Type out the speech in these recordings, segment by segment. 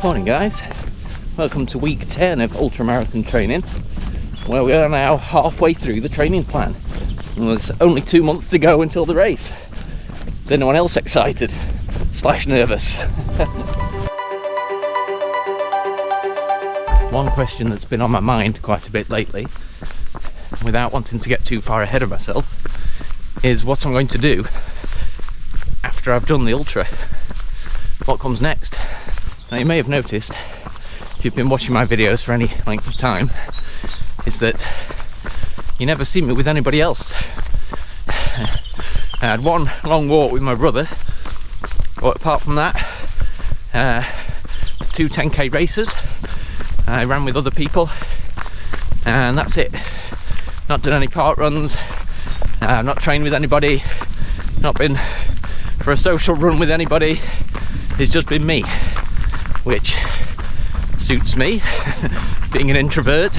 Morning guys, welcome to week 10 of ultramarathon training, where we are now halfway through the training plan. And there's only 2 months to go until the race. Is anyone else excited / nervous? One question that's been on my mind quite a bit lately, without wanting to get too far ahead of myself, is what I'm going to do after I've done the ultra. What comes next? Now you may have noticed, if you've been watching my videos for any length of time, is that you never see me with anybody else. I had one long walk with my brother, but apart from that, the 2 10k races I ran with other people, and that's it. Not done any park runs, not trained with anybody, not been for a social run with anybody. It's just been me, which suits me. Being an introvert,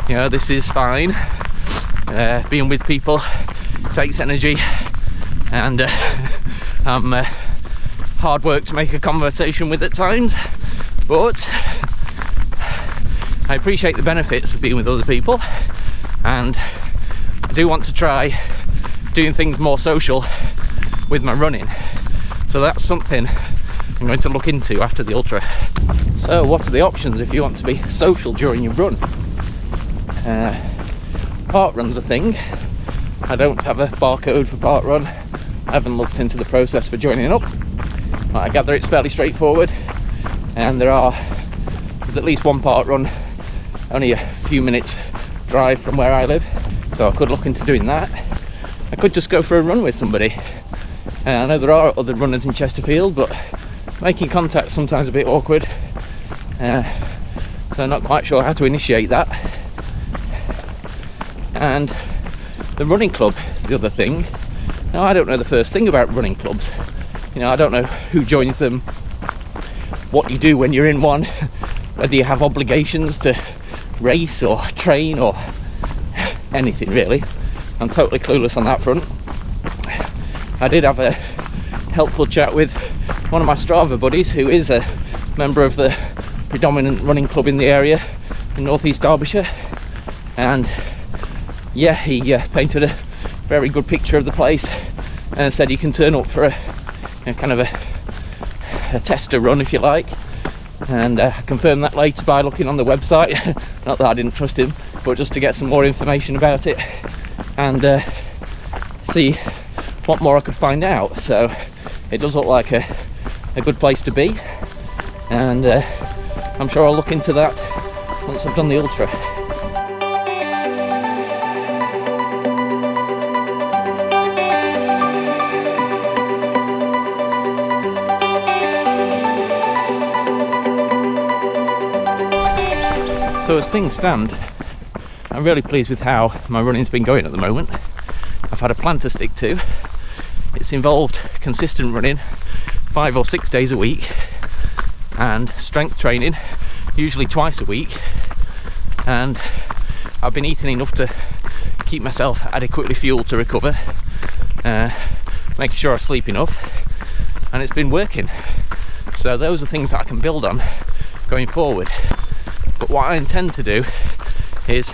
you know, this is fine. Being with people takes energy, and hard work to make a conversation with at times, but I appreciate the benefits of being with other people, and I do want to try doing things more social with my running. So that's something I'm going to look into after the ultra. So what are the options if you want to be social during your run? Park run's a thing. I don't have a barcode for park run. I haven't looked into the process for joining up. I gather it's fairly straightforward, and there's at least one park run only a few minutes drive from where I live, so I could look into doing that. I could just go for a run with somebody. I know there are other runners in Chesterfield, but making contact sometimes a bit awkward, so I'm not quite sure how to initiate that. And the running club is the other thing. Now, I don't know the first thing about running clubs. You know, I don't know who joins them, what you do when you're in one, whether you have obligations to race or train or anything really. I'm totally clueless on that front. I did have a helpful chat with one of my Strava buddies, who is a member of the predominant running club in the area in northeast Derbyshire, and yeah, he painted a very good picture of the place and said you can turn up for a kind of a tester run if you like, and I confirmed that later by looking on the website. Not that I didn't trust him, but just to get some more information about it and see what more I could find out. So it does look like a good place to be, and I'm sure I'll look into that once I've done the ultra. So as things stand, I'm really pleased with how my running's been going at the moment. I've had a plan to stick to. It's involved consistent running 5 or 6 days a week, and strength training usually twice a week, and I've been eating enough to keep myself adequately fueled to recover, making sure I sleep enough, and it's been working. So those are things that I can build on going forward. But what I intend to do is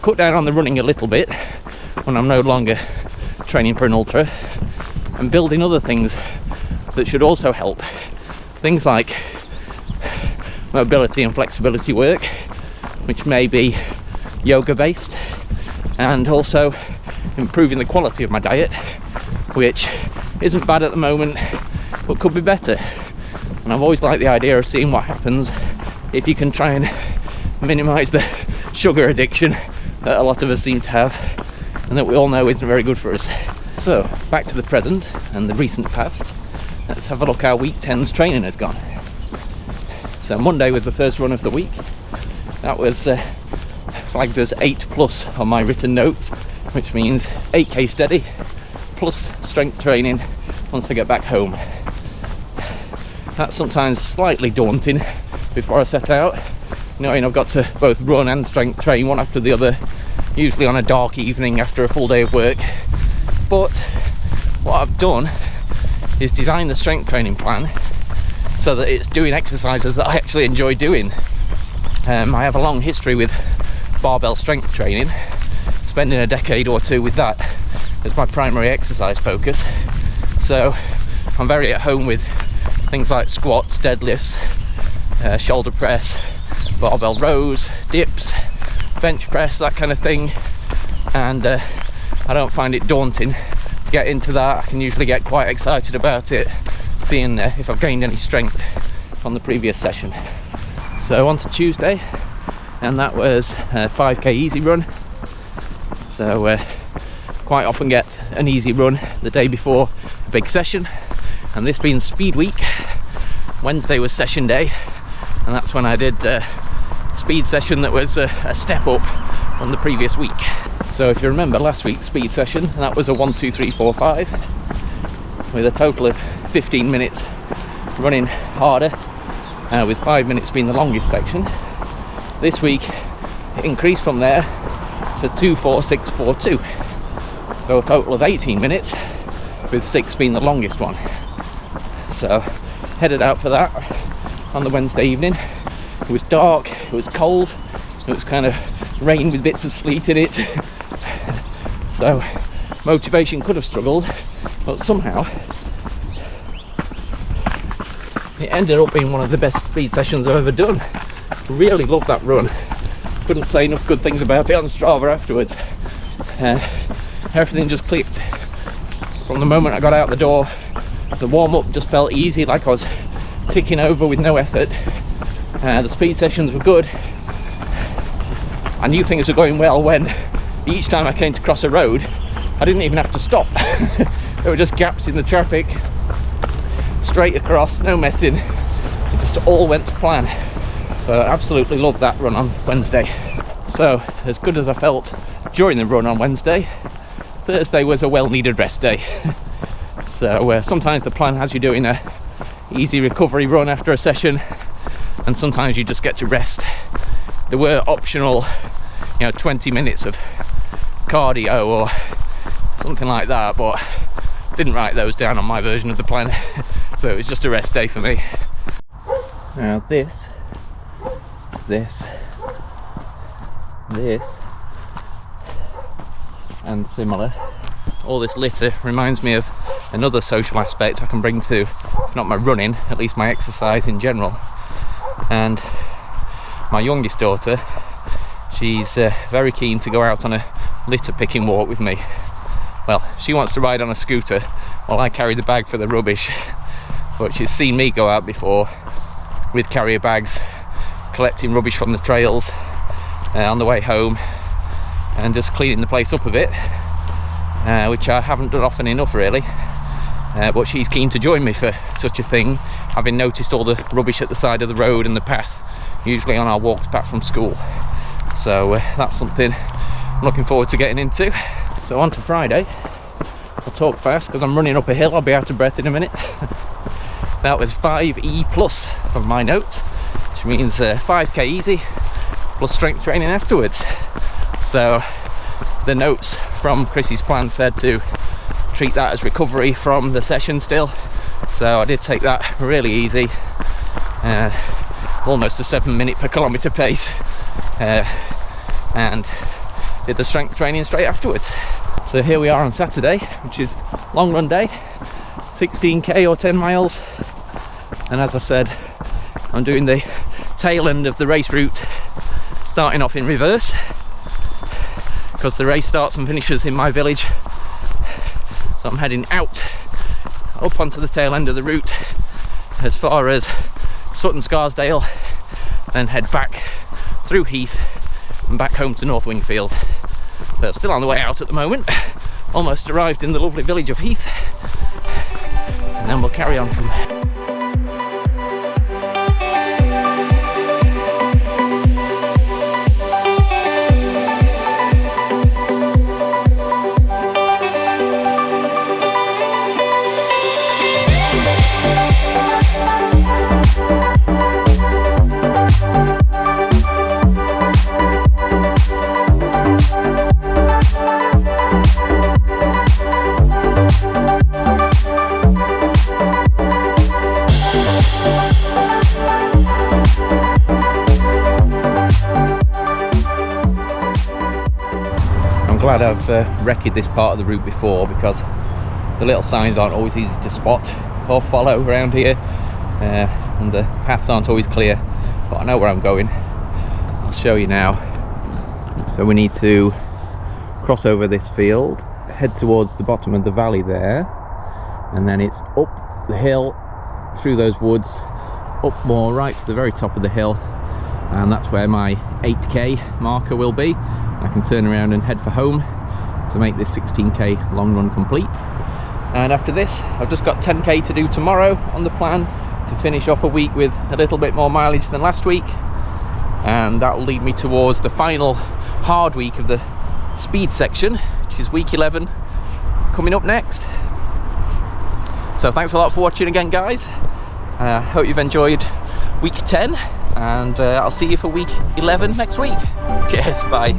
cut down on the running a little bit when I'm no longer training for an ultra, and building other things that should also help. Things like mobility and flexibility work, which may be yoga based, and also improving the quality of my diet, which isn't bad at the moment but could be better. And I've always liked the idea of seeing what happens if you can try and minimise the sugar addiction that a lot of us seem to have, and that we all know isn't very good for us. So back to the present and the recent past. Let's have a look how week 10's training has gone. So Monday was the first run of the week. That was flagged as 8+ on my written notes, which means 8k steady plus strength training once I get back home. That's sometimes slightly daunting before I set out, knowing I've got to both run and strength train one after the other, usually on a dark evening after a full day of work. But what I've done is design the strength training plan so that it's doing exercises that I actually enjoy doing. I have a long history with barbell strength training, spending a decade or two with that as my primary exercise focus. So I'm very at home with things like squats, deadlifts, shoulder press, barbell rows, dips, bench press, that kind of thing. And I don't find it daunting to get into that. I can usually get quite excited about it, seeing if I've gained any strength from the previous session. So on to Tuesday, and that was a 5k easy run. So quite often get an easy run the day before a big session, and this being speed week, Wednesday was session day, and that's when I did a speed session that was a step up from the previous week. So if you remember last week's speed session, that was a 1, 2, 3, 4, 5 with a total of 15 minutes running harder, with 5 minutes being the longest section. This week it increased from there to 2, 4, 6, 4, 2, so a total of 18 minutes with 6 being the longest one. So headed out for that on the Wednesday evening. It was dark, it was cold, it was kind of rain with bits of sleet in it. So motivation could have struggled, but somehow it ended up being one of the best speed sessions I've ever done. Really loved that run. Couldn't say enough good things about it on Strava afterwards. Everything just clicked. From the moment I got out the door, the warm-up just felt easy, like I was ticking over with no effort. The speed sessions were good. I knew things were going well when each time I came to cross a road, I didn't even have to stop. There were just gaps in the traffic, straight across, no messing. It just all went to plan. So I absolutely loved that run on Wednesday. So as good as I felt during the run on Wednesday, Thursday was a well-needed rest day. So sometimes the plan has you doing a easy recovery run after a session, and sometimes you just get to rest. There were optional, 20 minutes of cardio or something like that, but didn't write those down on my version of the plan. So it was just a rest day for me. Now this and similar, all this litter reminds me of another social aspect I can bring to, not my running, at least my exercise in general. And my youngest daughter, she's very keen to go out on a litter picking walk with me. Well, she wants to ride on a scooter while I carry the bag for the rubbish, but she's seen me go out before with carrier bags, collecting rubbish from the trails on the way home and just cleaning the place up a bit, which I haven't done often enough really. But she's keen to join me for such a thing, having noticed all the rubbish at the side of the road and the path, usually on our walks back from school. So that's something I'm looking forward to getting into. So on to Friday. I'll talk fast because I'm running up a hill, I'll be out of breath in a minute. That was 5E plus of my notes, which means 5k easy plus strength training afterwards. So the notes from Krissy's plan said to treat that as recovery from the session still, so I did take that really easy, almost a 7 minute per kilometre pace, and did the strength training straight afterwards. So here we are on Saturday, which is long run day, 16k or 10 miles, and as I said, I'm doing the tail end of the race route, starting off in reverse because the race starts and finishes in my village. So I'm heading out up onto the tail end of the route as far as Sutton Scarsdale, then head back through Heath and back home to North Wingfield. So still on the way out at the moment, almost arrived in the lovely village of Heath, and then we'll carry on from there. I've wrecked this part of the route before because the little signs aren't always easy to spot or follow around here, and the paths aren't always clear, but I know where I'm going. I'll show you now. So we need to cross over this field, head towards the bottom of the valley there, and then it's up the hill through those woods, up more right to the very top of the hill, and that's where my 8k marker will be. I can turn around and head for home to make this 16k long run complete. And after this, I've just got 10k to do tomorrow on the plan to finish off a week with a little bit more mileage than last week, and that will lead me towards the final hard week of the speed section, which is week 11 coming up next. So thanks a lot for watching again, guys. Hope you've enjoyed week 10, and I'll see you for week 11 next week. Cheers, bye.